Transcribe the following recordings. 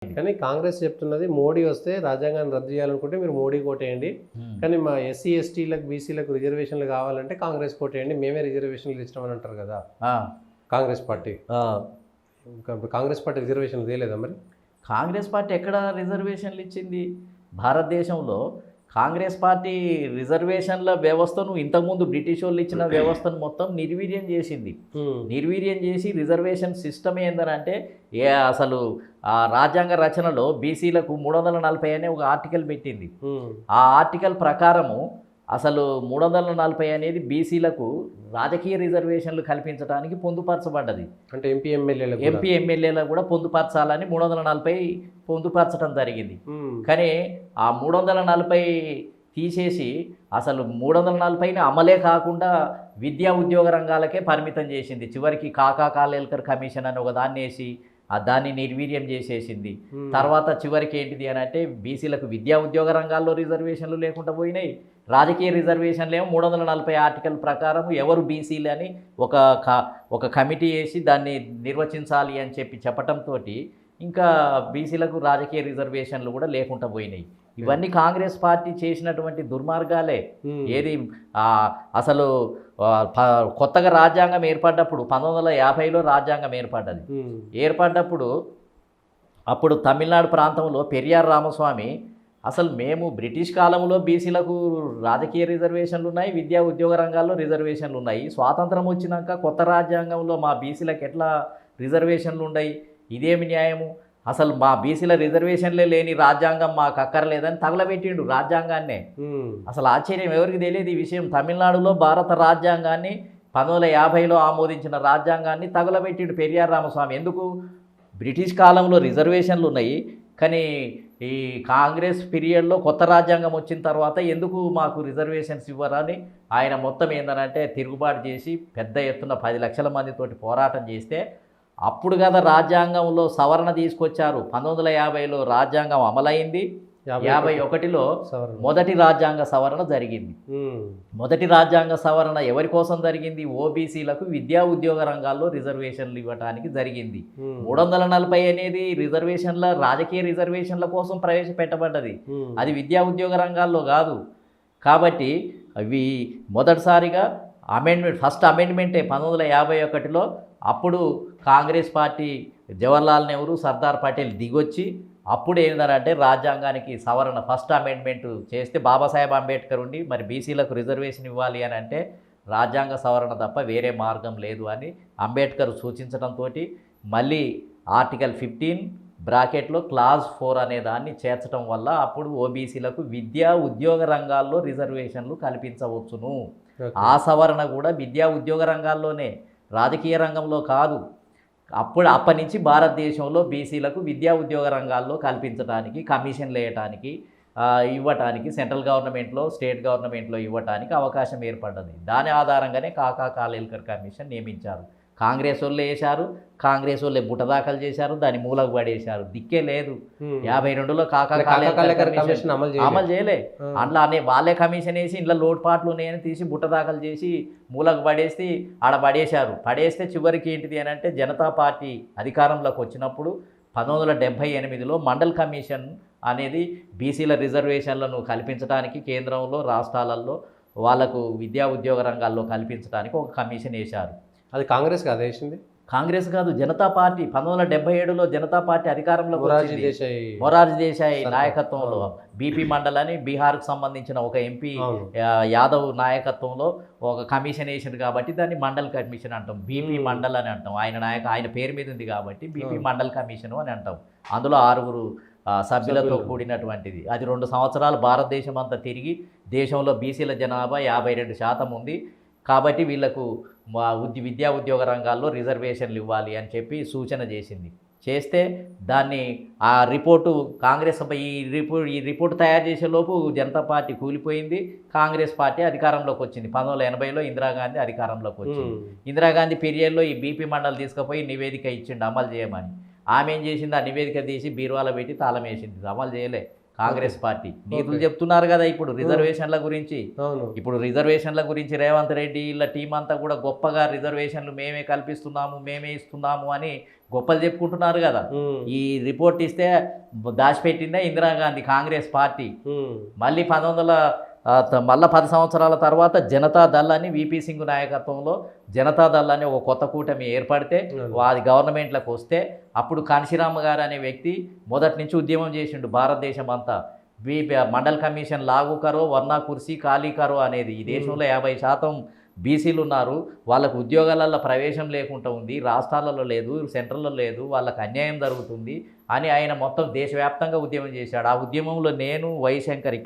కానీ కాంగ్రెస్ చెప్తున్నది మోడీ వస్తే రాజ్యాంగాన్ని రద్దు చేయాలనుకుంటే మీరు మోడీ కోటేయండి, కానీ మా ఎస్సీ ఎస్టీలకు బీసీలకు రిజర్వేషన్లు కావాలంటే కాంగ్రెస్ కోటేయండి, మేమే రిజర్వేషన్లు ఇస్తామని అంటారు కదా కాంగ్రెస్ పార్టీ. కాంగ్రెస్ పార్టీ రిజర్వేషన్లు తేలేదా మరి? కాంగ్రెస్ పార్టీ ఎక్కడ రిజర్వేషన్లు ఇచ్చింది? భారతదేశంలో కాంగ్రెస్ పార్టీ రిజర్వేషన్ల వ్యవస్థను ఇంతకుముందు బ్రిటిష్ వాళ్ళు ఇచ్చిన వ్యవస్థను మొత్తం నిర్వీర్యం చేసింది. నిర్వీర్యం చేసి రిజర్వేషన్ సిస్టమ్ ఏందనంటే అసలు ఆ రాజ్యాంగ రచనలో బీసీలకు 340 అనే ఒక ఆర్టికల్ పెట్టింది. ఆ ఆర్టికల్ ప్రకారము అసలు 340 అనేది బీసీలకు రాజకీయ రిజర్వేషన్లు కల్పించడానికి పొందుపరచబడ్డది. అంటే ఎంపీ ఎమ్మెల్యేలకు కూడా పొందుపరచాలని 340 పొందుపరచడం జరిగింది. కానీ ఆ 340 తీసేసి అసలు 340ని అమలే కాకుండా విద్యా ఉద్యోగ రంగాలకే పరిమితం చేసింది. చివరికి కాకా కాలేల్కర్ కమిషన్ అని ఒక దాన్ని వేసి దాన్ని నిర్వీర్యం చేసేసింది. తర్వాత చివరికి ఏంటిది అని అంటే బీసీలకు విద్యా ఉద్యోగ రంగాల్లో రిజర్వేషన్లు లేకుండా పోయినాయి. రాజకీయ రిజర్వేషన్లు ఏమో 340 ఆర్టికల్ ప్రకారం ఎవరు బీసీలు అని ఒక కమిటీ వేసి దాన్ని నిర్వచించాలి అని చెప్పటంతో ఇంకా బీసీలకు రాజకీయ రిజర్వేషన్లు కూడా లేకుండా పోయినాయి. ఇవన్నీ కాంగ్రెస్ పార్టీ చేసినటువంటి దుర్మార్గాలే. ఏది అసలు కొత్తగా రాజ్యాంగం ఏర్పడ్డప్పుడు 1950లో రాజ్యాంగం ఏర్పడ్డది. ఏర్పడ్డప్పుడు అప్పుడు తమిళనాడు ప్రాంతంలో పెరియార్ రామస్వామి అసలు మేము బ్రిటిష్ కాలంలో బీసీలకు రాజకీయ రిజర్వేషన్లు ఉన్నాయి, విద్యా ఉద్యోగ రంగాల్లో రిజర్వేషన్లు ఉన్నాయి, స్వాతంత్రం వచ్చినాక కొత్త రాజ్యాంగంలో మా బీసీలకు ఎట్లా రిజర్వేషన్లు ఉన్నాయి, ఇదేమి న్యాయము, అసలు మా బీసీల రిజర్వేషన్లే లేని రాజ్యాంగం మాకు అక్కర్లేదని తగలబెట్టిండు రాజ్యాంగాన్నే. అసలు ఆశ్చర్యం ఎవరికి తెలియదు ఈ విషయం. తమిళనాడులో భారత రాజ్యాంగాన్ని 1950లో ఆమోదించిన రాజ్యాంగాన్ని తగలబెట్టిండు పెరియార్ రామస్వామి. ఎందుకు? బ్రిటిష్ కాలంలో రిజర్వేషన్లు ఉన్నాయి, కానీ ఈ కాంగ్రెస్ పీరియడ్లో కొత్త రాజ్యాంగం వచ్చిన తర్వాత ఎందుకు మాకు రిజర్వేషన్స్ ఇవ్వరని ఆయన మొత్తం ఏందనంటే తిరుగుబాటు చేసి పెద్ద ఎత్తున 10 లక్షల మందితోటి పోరాటం చేస్తే అప్పుడు కదా రాజ్యాంగంలో సవరణ తీసుకొచ్చారు. 1950లో రాజ్యాంగం అమలైంది, 51లో మొదటి రాజ్యాంగ సవరణ జరిగింది. మొదటి రాజ్యాంగ సవరణ ఎవరి కోసం జరిగింది? ఓబీసీలకు విద్యా ఉద్యోగ రంగాల్లో రిజర్వేషన్లు ఇవ్వడానికి జరిగింది. 340 అనేది రిజర్వేషన్ల రాజకీయ రిజర్వేషన్ల కోసం ప్రవేశపెట్టబడ్డది, అది విద్యా ఉద్యోగ రంగాల్లో కాదు. కాబట్టి అవి మొదటిసారిగా ఫస్ట్ అమెండ్మెంటే 1951లో. అప్పుడు కాంగ్రెస్ పార్టీ జవహర్లాల్ నెహ్రూ, సర్దార్ పటేల్ దిగొచ్చి అప్పుడు ఏంటంటే రాజ్యాంగానికి సవరణ ఫస్ట్ అమెండ్మెంట్ చేస్తే బాబాసాహెబ్ అంబేద్కర్ ఉండి మరి బీసీలకు రిజర్వేషన్ ఇవ్వాలి అని అంటే రాజ్యాంగ సవరణ తప్ప వేరే మార్గం లేదు అని అంబేద్కర్ సూచించడంతో మళ్ళీ ఆర్టికల్ 15 బ్రాకెట్లో క్లాజ్ 4 అనే దాన్ని చేర్చడం వల్ల అప్పుడు ఓబీసీలకు విద్యా ఉద్యోగ రంగాల్లో రిజర్వేషన్లు కల్పించవచ్చును. ఆ సవరణ కూడా విద్యా ఉద్యోగ రంగాల్లోనే, రాజకీయ రంగంలో కాదు. అప్పటి నుంచి భారతదేశంలో బీసీలకు విద్యా ఉద్యోగ రంగాల్లో కల్పించడానికి, కమిషన్లు వేయటానికి, ఇవ్వటానికి సెంట్రల్ గవర్నమెంట్లో, స్టేట్ గవర్నమెంట్లో ఇవ్వటానికి అవకాశం ఏర్పడ్డది. దాని ఆధారంగానే కాకా కాలేల్కర్ కమిషన్ నియమించారు. కాంగ్రెస్ వాళ్ళు వేశారు, కాంగ్రెస్ వాళ్ళే బుట్ట దాఖలు చేశారు, దాన్ని మూలకు పడేశారు. దిక్కే లేదు. 52లో కాకా కాలేల్కర్ కమిషన్ అమలు చేయలే. అందులో వాళ్ళే కమిషన్ వేసి ఇంట్లో లోటుపాట్లు ఉన్నాయని తీసి బుట్ట దాఖలు చేసి మూలకు పడేసి ఆడ పడేశారు. పడేస్తే చివరికి ఏంటిది అని అంటే జనతా పార్టీ అధికారంలోకి వచ్చినప్పుడు 1978లో మండల్ కమిషన్ అనేది బీసీల రిజర్వేషన్లను కల్పించడానికి కేంద్రంలో, రాష్ట్రాలలో వాళ్లకు విద్యా ఉద్యోగ రంగాల్లో కల్పించడానికి ఒక కమిషన్ వేశారు. అది కాంగ్రెస్ కాదు వేసింది? కాంగ్రెస్ కాదు, జనతా పార్టీ. 1977లో జనతా పార్టీ అధికారంలోకి వచ్చింది. మొరార్జీ దేశాయ్ నాయకత్వంలో బీపీ మండల్ అని బీహార్కు సంబంధించిన ఒక ఎంపీ యాదవ్ నాయకత్వంలో ఒక కమిషన్ వేసింది కాబట్టి దాన్ని మండల్ కమిషన్ అంటాం, బీపీ మండల్ అని అంటాం. ఆయన పేరు మీద ఉంది కాబట్టి బీపీ మండల్ కమిషన్ అని అంటాం. అందులో 6 సభ్యులతో కూడినటువంటిది. అది 2 సంవత్సరాలు భారతదేశం అంతా తిరిగి దేశంలో బీసీల జనాభా 52% ఉంది కాబట్టి వీళ్లకు విద్యా ఉద్యోగ రంగాల్లో రిజర్వేషన్లు ఇవ్వాలి అని చెప్పి సూచన చేస్తే దాన్ని ఆ రిపోర్టు కాంగ్రెస్ ఈ రిపోర్టు తయారు చేసేలోపు జనతా పార్టీ కూలిపోయింది. కాంగ్రెస్ పార్టీ అధికారంలోకి వచ్చింది. 1980లో ఇందిరాగాంధీ అధికారంలోకి వచ్చింది. ఇందిరాగాంధీ పీరియడ్లో ఈ బీపీ మండల్ తీసుకుపోయి నివేదిక ఇచ్చిండు అమలు చేయమని. ఆమె ఏం చేసింది? ఆ నివేదిక తీసి బీరువాలో పెట్టి తాళం వేసింది, అమలు చేయలే. కాంగ్రెస్ పార్టీ నీతులు చెప్తున్నారు కదా ఇప్పుడు రిజర్వేషన్ల గురించి. అవును. ఇప్పుడు రిజర్వేషన్ల గురించి రేవంత్ రెడ్డి ఇలా టీం అంతా కూడా గొప్పగా రిజర్వేషన్లు మేమే కల్పిస్తున్నాము, మేమే ఇస్తున్నాము అని గొప్పలు చెప్పుకుంటున్నారు కదా. ఈ రిపోర్ట్ ఇస్తే దాచిపెట్టిందే ఇందిరాగాంధీ కాంగ్రెస్ పార్టీ. మళ్ళీ 10 సంవత్సరాల తర్వాత జనతా దళ్ అని విపి సింగ్ నాయకత్వంలో జనతా దళ్ అని ఒక కొత్త కూటమి ఏర్పడితే అది గవర్నమెంట్లకు వస్తే అప్పుడు కాన్షీరామ్ గారు అనే వ్యక్తి మొదటి నుంచి ఉద్యమం చేసిండు భారతదేశం అంతా. మండల్ కమిషన్ లాగు కరో వర్నా కుర్సీ ఖాళీ కరో అనేది. ఈ దేశంలో 50% బీసీలు ఉన్నారు, వాళ్ళకు ఉద్యోగాలలో ప్రవేశం లేకుండా ఉంది, రాష్ట్రాలలో లేదు, సెంట్రల్లో లేదు, వాళ్ళకు అన్యాయం జరుగుతుంది అని ఆయన మొత్తం దేశవ్యాప్తంగా ఉద్యమం చేశాడు. ఆ ఉద్యమంలో నేను వైశంకర్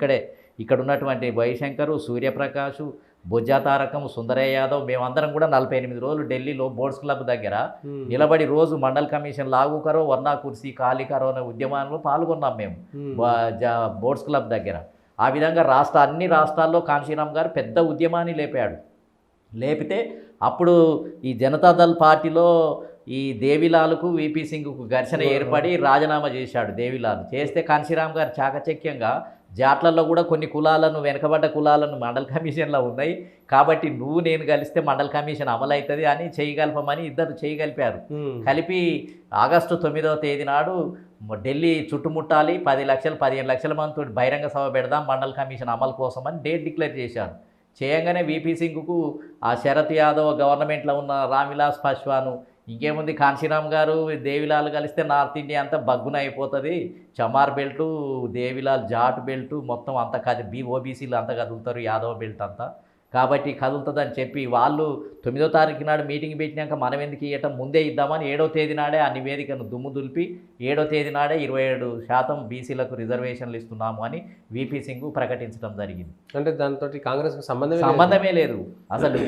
ఇక్కడ ఉన్నటువంటి వైశంకరు, సూర్యప్రకాష్, బొజ్జా తారకం, సుందరయ్య యాదవ్ మేమందరం కూడా 48 రోజులు ఢిల్లీలో బోర్డ్స్ క్లబ్ దగ్గర నిలబడి రోజు మండల్ కమిషన్ లాగు కరో వర్నా కుర్సీ ఖాళీ కరో అనే ఉద్యమాల్లో పాల్గొన్నాం మేము బోర్డ్స్ క్లబ్ దగ్గర. ఆ విధంగా అన్ని రాష్ట్రాల్లో కాన్షీరామ్ గారు పెద్ద ఉద్యమాన్ని లేపితే అప్పుడు ఈ జనతాదళ్ పార్టీలో ఈ దేవిలాల్కు విపి సింగ్కు ఘర్షణ ఏర్పడి రాజీనామా చేశాడు. దేవిలాల్ చేస్తే కాన్షీరామ్ గారు చాకచక్యంగా జాట్లలో కూడా కొన్ని కులాలను, వెనకబడ్డ కులాలను మండల్ కమిషన్లో ఉన్నాయి కాబట్టి నేను కలిస్తే మండల్ కమిషన్ అమలు అవుతుంది అని చేయగలపమని ఇద్దరు చేయగలిపారు. కలిపి ఆగస్టు 9వ తేదీ నాడు ఢిల్లీ చుట్టుముట్టాలి, 10 లక్షలు 15 లక్షల మందితో బహిరంగ సభ పెడదాం మండల్ కమిషన్ అమలు కోసం అని డేట్ డిక్లేర్ చేశారు. చేయంగానే విపి సింగ్కు ఆ శరత్ యాదవ్ గవర్నమెంట్లో ఉన్న రామ్విలాస్ పాస్వాన్ ఇంకేముంది కాన్షీరామ్ గారు దేవిలాల్ కలిస్తే నార్త్ ఇండియా అంతా బగ్గున అయిపోతుంది, చమార్ బెల్టు దేవిలాల్ జాట్ బెల్టు మొత్తం అంతా ఓబీసీలు అంతా కదులుతారు, యాదవ్ బెల్ట్ అంతా కాబట్టి కదులుతుందని చెప్పి వాళ్ళు 9వ తారీఖు నాడు మీటింగ్ పెట్టినాక మనం ఎందుకు ఇవ్వటం ముందే ఇద్దామని 7వ తేదీ నాడే ఆ నివేదికను దుమ్ము దులిపి 7వ తేదీ నాడే 27% బీసీలకు రిజర్వేషన్లు ఇస్తున్నాము అని విపి సింగ్ ప్రకటించడం జరిగింది. అంటే దాంతో కాంగ్రెస్కి సంబంధమే లేదు అసలు.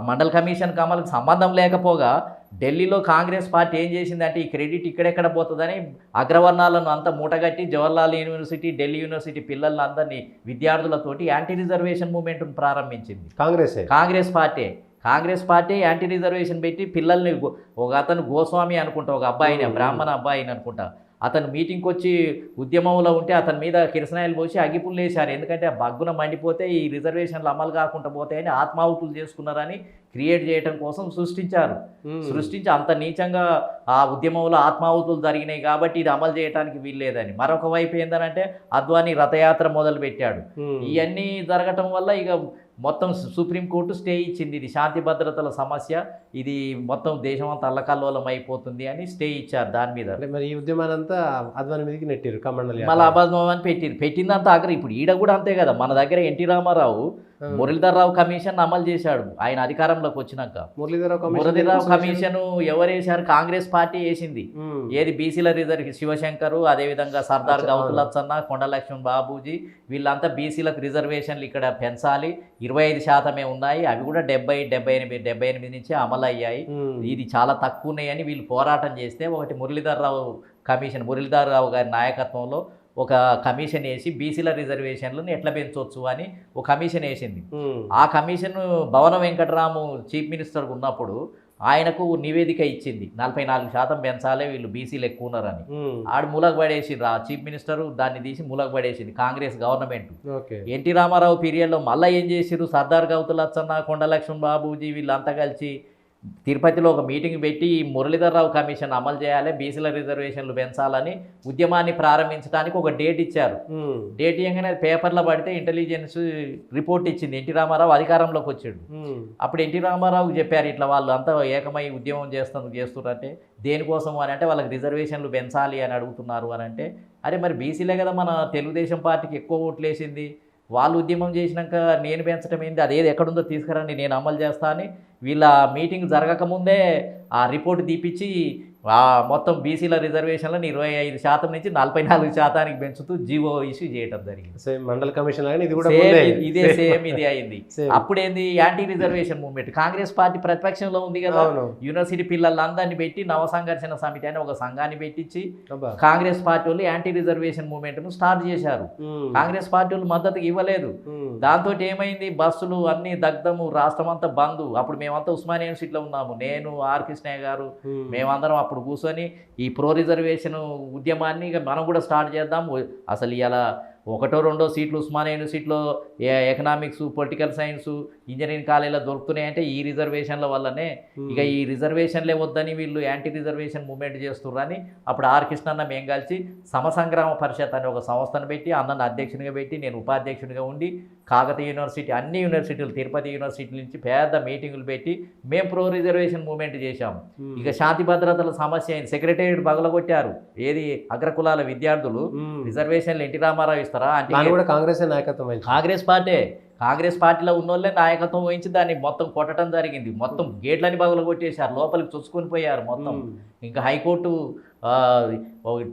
మండల్ కమిషన్ అమలుకు సంబంధం లేకపోగా ఢిల్లీలో కాంగ్రెస్ పార్టీ ఏం చేసిందంటే ఈ క్రెడిట్ ఇక్కడెక్కడ పోతుందని అగ్రవర్ణాలను అంతా మూటగట్టి జవహర్లాల్ యూనివర్సిటీ, ఢిల్లీ యూనివర్సిటీ పిల్లలను అందరినీ విద్యార్థులతోటి యాంటీ రిజర్వేషన్ మూవ్మెంట్ను ప్రారంభించింది కాంగ్రెస్ పార్టీ యాంటీ రిజర్వేషన్ పెట్టి పిల్లల్ని ఒక అతను గోస్వామి అనుకుంటా, ఒక అబ్బాయిని బ్రాహ్మణ అబ్బాయిని అనుకుంటా, అతను మీటింగ్కి వచ్చి ఉద్యమంలో ఉంటే అతని మీద కిరసనాయిలు పోసి అగ్గిపుల్లు వేశారు. ఎందుకంటే ఆ బగ్గున మండిపోతే ఈ రిజర్వేషన్లు అమలు కాకుండా పోతాయని ఆత్మాహుతులు చేసుకున్నారని క్రియేట్ చేయడం కోసం సృష్టించి అంత నీచంగా ఆ ఉద్యమంలో ఆత్మాహుతులు జరిగినాయి కాబట్టి ఇది అమలు చేయడానికి వీల్లేదని. మరొక వైపు ఏంటంటే అద్వానీ రథయాత్ర మొదలు పెట్టాడు. ఇవన్నీ జరగటం వల్ల ఇక మొత్తం సుప్రీంకోర్టు స్టే ఇచ్చింది, ఇది శాంతి భద్రతల సమస్య, ఇది మొత్తం దేశం అంతా అల్లకల్లోలం అయిపోతుంది అని స్టే ఇచ్చారు దాని మీద. మరి ఈ ఉద్యమాన్ని అంతా అద్వానీ మీదకి నెట్టారు మళ్ళీ అబద్ధం పెట్టిందంతా ఆఖరి. ఇప్పుడు ఈడ కూడా అంతే కదా, మన దగ్గర ఎన్టీ రామారావు మురళీధర్ రావు కమిషన్ అమలు చేశాడు ఆయన అధికారంలోకి వచ్చినాక. మురళీధర్ కమిషన్ ఎవరు వేశారు? కాంగ్రెస్ పార్టీ వేసింది. ఏది బీసీల రిజర్వ్ శివశంకరు, అదేవిధంగా సర్దార్ గౌతులచ్చన్న, కొండలక్ష్మణ్ బాబూజీ వీళ్ళంతా బీసీలకు రిజర్వేషన్లు ఇక్కడ పెంచాలి, 25% ఉన్నాయి, అవి కూడా 78 నుంచి అమలు అయ్యాయి, ఇది చాలా తక్కువ ఉన్నాయని వీళ్ళు పోరాటం చేస్తే ఒకటి మురళీధర్ రావు గారి నాయకత్వంలో ఒక కమిషన్ వేసి బీసీల రిజర్వేషన్లను ఎట్లా పెంచవచ్చు అని ఒక కమిషన్ వేసింది. ఆ కమిషన్ భవన వెంకటరాము చీఫ్ మినిస్టర్ ఉన్నప్పుడు ఆయనకు నివేదిక ఇచ్చింది, 44% పెంచాలి, వీళ్ళు బీసీలు ఎక్కువ ఉన్నారని. ఆడు మూలకు పడేసింది, ఆ చీఫ్ మినిస్టర్ దాన్ని తీసి మూలకు పడేసింది కాంగ్రెస్ గవర్నమెంట్. ఎన్టీ రామారావు పీరియడ్లో మళ్ళీ ఏం చేసిరు, సర్దార్ గౌతులచ్చన్న, కొండలక్ష్మణ్ బాబూజీ వీళ్ళంతా కలిసి తిరుపతిలో ఒక మీటింగ్ పెట్టి మురళీధర్ రావు కమిషన్ అమలు చేయాలి, బీసీల రిజర్వేషన్లు పెంచాలని ఉద్యమాన్ని ప్రారంభించడానికి ఒక డేట్ ఇచ్చారు. డేట్ ఇవ్వగానే పేపర్లో పడితే ఇంటెలిజెన్స్ రిపోర్ట్ ఇచ్చింది, ఎన్టీ రామారావు అధికారంలోకి వచ్చాడు. అప్పుడు ఎన్టీ రామారావుకి చెప్పారు, ఇట్లా వాళ్ళు అంతా ఏకమై ఉద్యమం చేస్తున్నారంటే దేనికోసం అని అంటే వాళ్ళకి రిజర్వేషన్లు పెంచాలి అని అడుగుతున్నారు అని అంటే, అరే మరి బీసీలే కదా మన తెలుగుదేశం పార్టీకి ఎక్కువ ఓట్లు వేసింది, వాళ్ళు ఉద్యమం చేసినాక నేను పెంచడం ఏంది, అదేది ఎక్కడుందో తీసుకురండి నేను అమలు చేస్తా అని వీళ్ళ మీటింగ్ జరగకముందే ఆ రిపోర్ట్ తీపిచ్చి మొత్తం బీసీల రిజర్వేషన్లను 25% నుంచి 44% పెంచుతూ జీవో ఇష్యూ చేయడం జరిగింది. మండల్ కమిషన్ ఇది అయింది. అప్పుడేంది anti reservation movement, Congress party ప్రతిపక్షంలో ఉంది కదా, యూనివర్సిటీ పిల్లలందరినీ పెట్టి నవసంఘర్షణ సమితి అని ఒక సంఘాన్ని పెట్టించి కాంగ్రెస్ పార్టీ వాళ్ళు యాంటీ రిజర్వేషన్ మూవ్మెంట్ ను స్టార్ట్ చేశారు. కాంగ్రెస్ పార్టీ వాళ్ళు మద్దతు ఇవ్వలేదు. దాంతో ఏమైంది, బస్సులు అన్ని దగ్ధము, రాష్ట్రం అంతా బంద్. అప్పుడు మేమంతా ఉస్మానియా యూనివర్సిటీలో ఉన్నాము, నేను ఆర్ కృష్ణయ్య గారు మేమందరం అప్పుడు అప్పుడు కూర్చొని ఈ ప్రో రిజర్వేషన్ ఉద్యమాన్ని ఇక మనం కూడా స్టార్ట్ చేద్దాం. అసలు ఇలా 1-2 సీట్లు ఉస్మానియా యూనివర్సిటీలో ఎకనామిక్స్, పొలిటికల్ సైన్స్, ఇంజనీరింగ్ కాలేజీలో దొరుకుతున్నాయంటే ఈ రిజర్వేషన్ల వల్లనే. ఇక ఈ రిజర్వేషన్లే వద్దని వీళ్ళు యాంటీ రిజర్వేషన్ మూవ్మెంట్ చేస్తున్నారని అప్పుడు ఆర్ కృష్ణన్న మేము కలిసి సమసంగ్రామ పరిషత్ అనే ఒక సంస్థను పెట్టి అన్నను అధ్యక్షునిగా పెట్టి నేను ఉపాధ్యక్షునిగా ఉండి కాకతీయ యూనివర్సిటీ, అన్ని యూనివర్సిటీలు, తిరుపతి యూనివర్సిటీ నుంచి పెద్ద మీటింగులు పెట్టి మేము ప్రో రిజర్వేషన్ మూవ్మెంట్ చేశాం. ఇక శాంతి భద్రతల సమస్య అయింది. సెక్రటేరియట్ పగలగొట్టారు. ఏది అగ్రకులాల విద్యార్థులు రిజర్వేషన్లు ఎన్టీ రామారావు ఇస్తారా అంటే కూడా కాంగ్రెస్ నాయకత్వం వహించింది. కాంగ్రెస్ పార్టీలో ఉన్నోళ్ళే నాయకత్వం వహించి దాన్ని మొత్తం కొట్టడం జరిగింది. మొత్తం గేట్లని పగలగొట్టేశారు, లోపలికి చొచ్చుకొని పోయారు మొత్తం. ఇంకా హైకోర్టు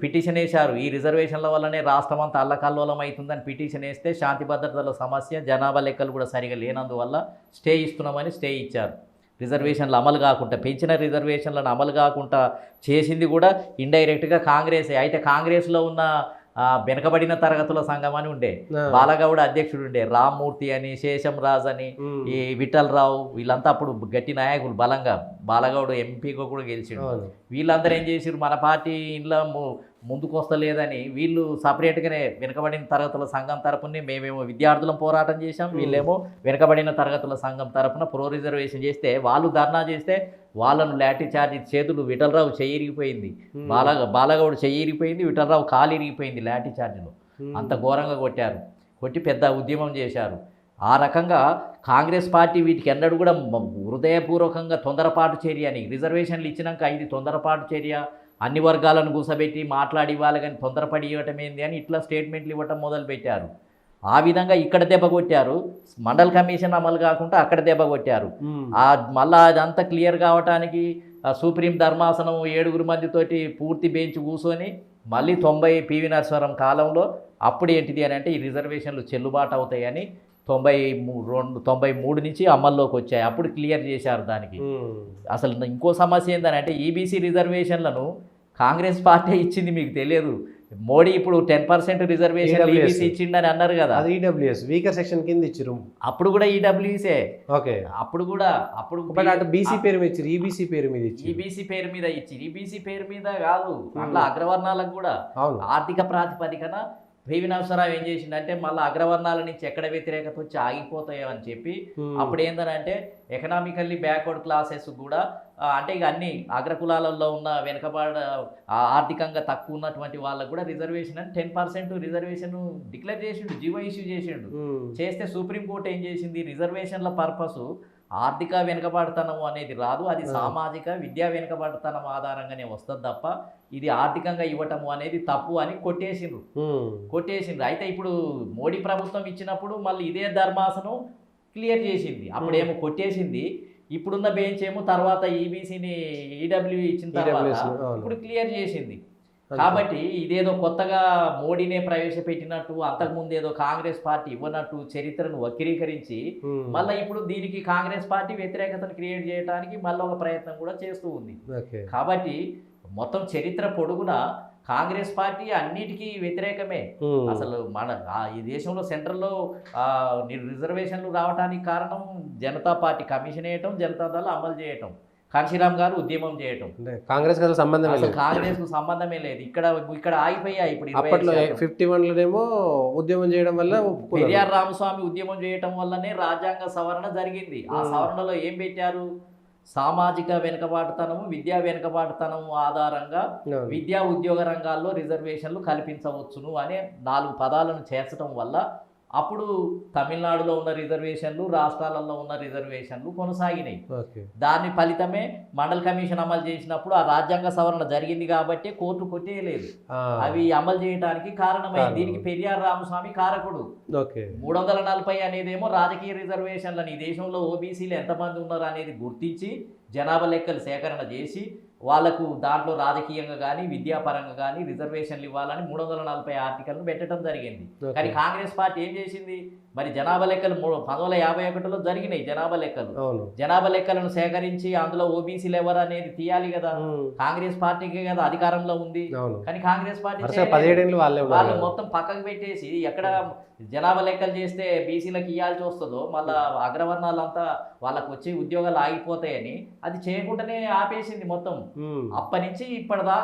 పిటిషన్ వేశారు, ఈ రిజర్వేషన్ల వల్లనే రాష్ట్రం అంతా అల్లకల్లోలం అవుతుందని పిటిషన్ వేస్తే శాంతి భద్రతల సమస్య, జనాభా లెక్కలు కూడా సరిగా లేనందువల్ల స్టే ఇస్తున్నామని స్టే ఇచ్చారు. రిజర్వేషన్లు అమలు కాకుండా, పెంచిన రిజర్వేషన్లను అమలు కాకుండా చేసింది కూడా ఇండైరెక్ట్గా కాంగ్రెసే. అయితే కాంగ్రెస్లో ఉన్న వెనకబడిన తరగతుల సంఘం అని ఉండే, బాలగౌడ అధ్యక్షుడు ఉండే, రామ్మూర్తి అని, శేషం రాజ్ అని, ఈ విఠలరావు, వీళ్ళంతా అప్పుడు గట్టి నాయకులు బలంగా. బాలగౌడ ఎంపీగా కూడా గెలిచిండు. వీళ్ళందరూ ఏం చేసిరు, మన పార్టీ ఇంట్లో ముందుకు వస్తలేదని వీళ్ళు సపరేట్గానే వెనుకబడిన తరగతుల సంఘం తరపున మేమేమో విద్యార్థులం పోరాటం చేశాం, వీళ్ళేమో వెనుకబడిన తరగతుల సంఘం తరపున ప్రో రిజర్వేషన్ చేస్తే వాళ్ళు ధర్నా చేస్తే వాళ్ళను లాఠీ చార్జీ, చేతులు విఠలరావు చెయ్యిరిగిపోయింది, బాలగౌడ్ చెయ్యిరిగిపోయింది, విఠలరావు కాలు ఇరిగిపోయింది లాఠీ చార్జీలో. అంత ఘోరంగా కొట్టారు. కొట్టి పెద్ద ఉద్యమం చేశారు. ఆ రకంగా కాంగ్రెస్ పార్టీ వీటికి ఎన్నడూ కూడా హృదయపూర్వకంగా తొందరపాటు చర్య అని, రిజర్వేషన్లు ఇచ్చినాక ఇది తొందరపాటు చర్య, అన్ని వర్గాలను కూసబెట్టి మాట్లాడి ఇవ్వాలి కానీ తొందరపడి ఇవ్వటం ఏంది అని ఇట్లా స్టేట్మెంట్లు ఇవ్వటం మొదలుపెట్టారు. ఆ విధంగా ఇక్కడ దెబ్బ కొట్టారు. మండల్ కమిషన్ అమలు కాకుండా అక్కడ దెబ్బ కొట్టారు. మళ్ళా అదంతా క్లియర్ కావటానికి సుప్రీం ధర్మాసనం 7 మందితోటి పూర్తి బెంచ్ కూర్చొని మళ్ళీ 90 పివి నరసింహారావు కాలంలో అప్పుడు ఏంటిది అని అంటే ఈ రిజర్వేషన్లు చెల్లుబాటు అవుతాయని 93 నుంచి అమల్లోకి వచ్చాయి. అప్పుడు క్లియర్ చేశారు దానికి. అసలు ఇంకో సమస్య ఏంటని అంటే ఈబీసీ రిజర్వేషన్లను కాంగ్రెస్ పార్టీ ఇచ్చింది, మీకు తెలియదు. మోడీ ఇప్పుడు 10% రిజర్వేషన్ ఈబీసీ ఇచ్చిండని అన్నారు కదా, అది ఈడబ్ల్యూఎస్ వీకర్ సెక్షన్ కింద ఇచ్చారు. అప్పుడు కూడా ఈడబ్ల్యూసే. ఓకే, అప్పుడు కూడా బీసీ పేరు మీద ఇచ్చారు, ఈబీసీ పేరు మీద ఇచ్చి, ఈబీసీ పేరు మీద ఇచ్చి, ఈబీసీ పేరు మీద కాదు, అట్లా అగ్రవర్ణాలకు కూడా ఆర్థిక ప్రాతిపదికన పివి నరసింహారావు ఏం చేసిందంటే మళ్ళీ అగ్రవర్ణాల నుంచి ఎక్కడ వ్యతిరేకత వచ్చి ఆగిపోతాయో అని చెప్పి అప్పుడు ఏంటంటే ఎకనామికల్లీ బ్యాక్వర్డ్ క్లాసెస్ కూడా అంటే ఇక అన్ని అగ్రకులాలలో ఉన్న వెనుకబడ ఆర్థికంగా తక్కువ ఉన్నటువంటి వాళ్ళకు కూడా రిజర్వేషన్ అని 10% రిజర్వేషన్ డిక్లేర్ చేసిండు, జీవో ఇష్యూ చేసిండు. చేస్తే సుప్రీంకోర్టు ఏం చేసింది, రిజర్వేషన్ల పర్పస్ ఆర్థిక వెనుకబడతనము అనేది రాదు, అది సామాజిక విద్యా వెనుకబడతనం ఆధారంగానే వస్తుంది తప్ప ఇది ఆర్థికంగా ఇవ్వటము అనేది తప్పు అని కొట్టేసిండ్రు. అయితే ఇప్పుడు మోడీ ప్రభుత్వం ఇచ్చినప్పుడు మళ్ళీ ఇదే ధర్మాసనం క్లియర్ చేసింది. అప్పుడేమో కొట్టేసింది, ఇప్పుడున్న బెంచ్ ఏమో తర్వాత ఈబీసీని ఈడబ్ల్యూ ఇచ్చిన తర్వాత ఇప్పుడు క్లియర్ చేసింది. కాబట్టి ఇదేదో కొత్తగా మోడీనే ప్రవేశపెట్టినట్టు, అంతకుముందు ఏదో కాంగ్రెస్ పార్టీ ఇవ్వనట్టు చరిత్రను వక్రీకరించి మళ్ళీ ఇప్పుడు దీనికి కాంగ్రెస్ పార్టీ వ్యతిరేకతను క్రియేట్ చేయడానికి మళ్ళీ ఒక ప్రయత్నం కూడా చేస్తూ ఉంది. కాబట్టి మొత్తం చరిత్ర పొడుగున కాంగ్రెస్ పార్టీ అన్నిటికీ వ్యతిరేకమే. అసలు మన ఈ దేశంలో సెంట్రల్లో రిజర్వేషన్లు రావడానికి కారణం జనతా పార్టీ కమిషన్ వేయటం, జనతాదళ అమలు చేయటం, కాంశీరామ్ గారు ఉద్యమం చేయటం. కాంగ్రెస్ కాంగ్రెస్ కు సంబంధమే లేదు. ఇక్కడ ఆగిపోయాయి. ఇప్పుడు అప్పట్లో 51లోనేమో ఉద్యమం చేయడం వల్ల పెరియార్ రామస్వామి ఉద్యమం చేయటం వల్లనే రాజ్యాంగ సవరణ జరిగింది. ఆ సవరణలో ఏం పెట్టారు, సామాజిక వెనుకబాటుతనము, విద్యా వెనుకబాటుతనము ఆధారంగా విద్యా ఉద్యోగ రంగాల్లో రిజర్వేషన్లు కల్పించవచ్చును అనే 4 పదాలను చేర్చడం వల్ల అప్పుడు తమిళనాడులో ఉన్న రిజర్వేషన్లు, రాష్ట్రాలలో ఉన్న రిజర్వేషన్లు కొనసాగినాయి. దాని ఫలితమే మండల్ కమిషన్ అమలు చేసినప్పుడు ఆ రాజ్యాంగ సవరణ జరిగింది కాబట్టి కోర్టు కొట్టేయలేదు, అవి అమలు చేయడానికి కారణమైంది. దీనికి పెరియార్ రామస్వామి కారకుడు. 340 అనేదేమో రాజకీయ రిజర్వేషన్లని, ఈ దేశంలో ఓబీసీలు ఎంతమంది ఉన్నారు అనేది గుర్తించి జనాభా లెక్కలు సేకరణ చేసి వాళ్లకు దాంట్లో రాజకీయంగా కానీ విద్యాపరంగా కానీ రిజర్వేషన్లు ఇవ్వాలని 340 ఆర్టికల్ను పెట్టడం జరిగింది. కానీ కాంగ్రెస్ పార్టీ ఏం చేసింది, మరి జనాభా లెక్కలు 1951లో జరిగినాయి. జనాభా లెక్కలను సేకరించి అందులో ఓబీసీలు ఎవరు అనేది తీయాలి కదా, కాంగ్రెస్ పార్టీకి కదా అధికారంలో ఉంది. కానీ కాంగ్రెస్ పార్టీ వాళ్ళు మొత్తం పక్కకు పెట్టేసి ఎక్కడ జనాభా లెక్కలు చేస్తే బీసీలకు ఇవ్వాల్సి వస్తుందో మళ్ళీ అగ్రవర్ణాలంతా వాళ్ళకు వచ్చి ఉద్యోగాలు ఆగిపోతాయని అది చేయకుండానే ఆపేసింది మొత్తం. ఉమ్. అప్పటి నుంచి ఇప్పటిదాకా